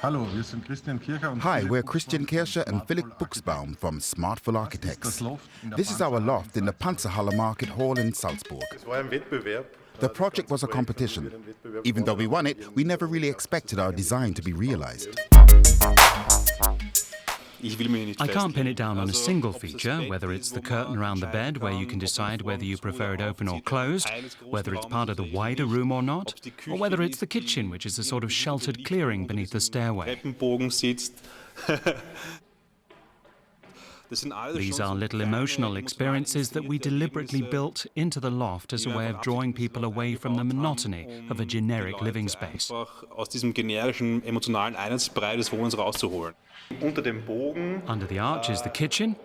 Hi, we're Christian Kircher and Philipp Buchsbaum from Smartful Architects. This is our loft in the Panzerhalle Market Hall in Salzburg. The project was a competition. Even though we won it, we never really expected our design to be realized. I can't pin it down on a single feature, whether it's the curtain around the bed where you can decide whether you prefer it open or closed, whether it's part of the wider room or not, or whether it's the kitchen, which is a sort of sheltered clearing beneath the stairway. These are little emotional experiences that we deliberately built into the loft as a way of drawing people away from the monotony of a generic living space. Under the arch is the kitchen.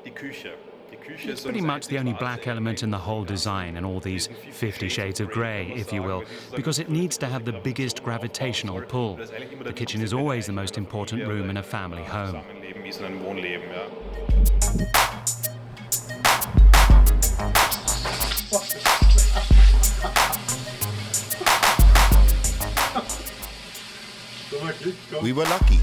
It's pretty much the only black element in the whole design and all these 50 shades of grey, if you will, because it needs to have the biggest gravitational pull. The kitchen is always the most important room in a family home. We were lucky.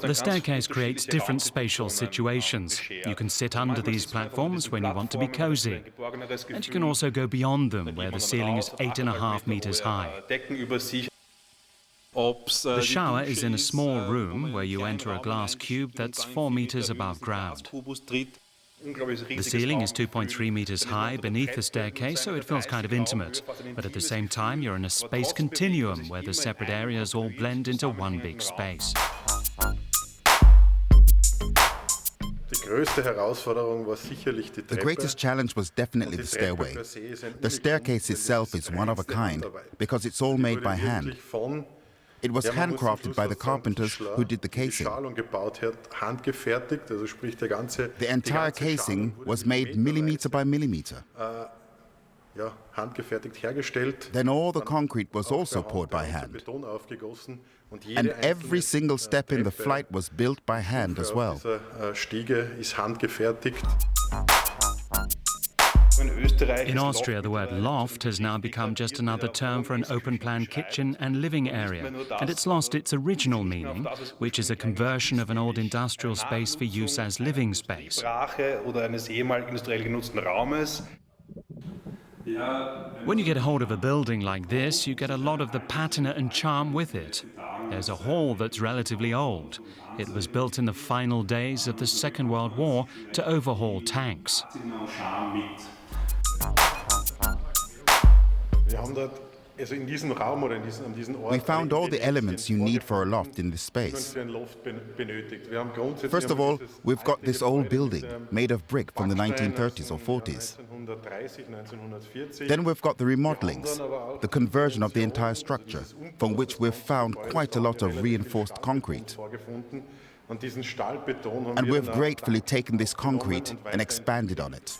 The staircase creates different spatial situations. You can sit under these platforms when you want to be cozy. And you can also go beyond them, where the ceiling is 8.5 meters high. The shower is in a small room where you enter a glass cube that's 4 meters above ground. The ceiling is 2.3 meters high beneath the staircase, so it feels kind of intimate. But at the same time, you're in a space continuum where the separate areas all blend into one big space. The greatest challenge was definitely the stairway. The staircase itself is one of a kind because it's all made by hand. It was handcrafted by the carpenters who did the casing. The entire casing was made millimeter by millimeter. Then all the concrete was also poured by hand. And every single step in the flight was built by hand as well. In Austria, the word loft has now become just another term for an open-plan kitchen and living area, and it's lost its original meaning, which is a conversion of an old industrial space for use as living space. When you get a hold of a building like this, you get a lot of the patina and charm with it. There's a hall that's relatively old. It was built in the final days of the Second World War to overhaul tanks. We found all the elements you need for a loft in this space. First of all, we've got this old building made of brick from the 1930s or 40s. Then we've got the remodelings, the conversion of the entire structure, from which we've found quite a lot of reinforced concrete. And we've gratefully taken this concrete and expanded on it.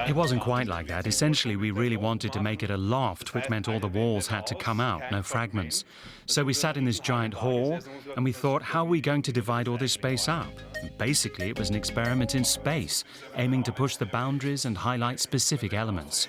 It wasn't quite like that. Essentially, we really wanted to make it a loft, which meant all the walls had to come out, no fragments. So we sat in this giant hall, and we thought, how are we going to divide all this space up? Basically, it was an experiment in space, aiming to push the boundaries and highlight specific elements.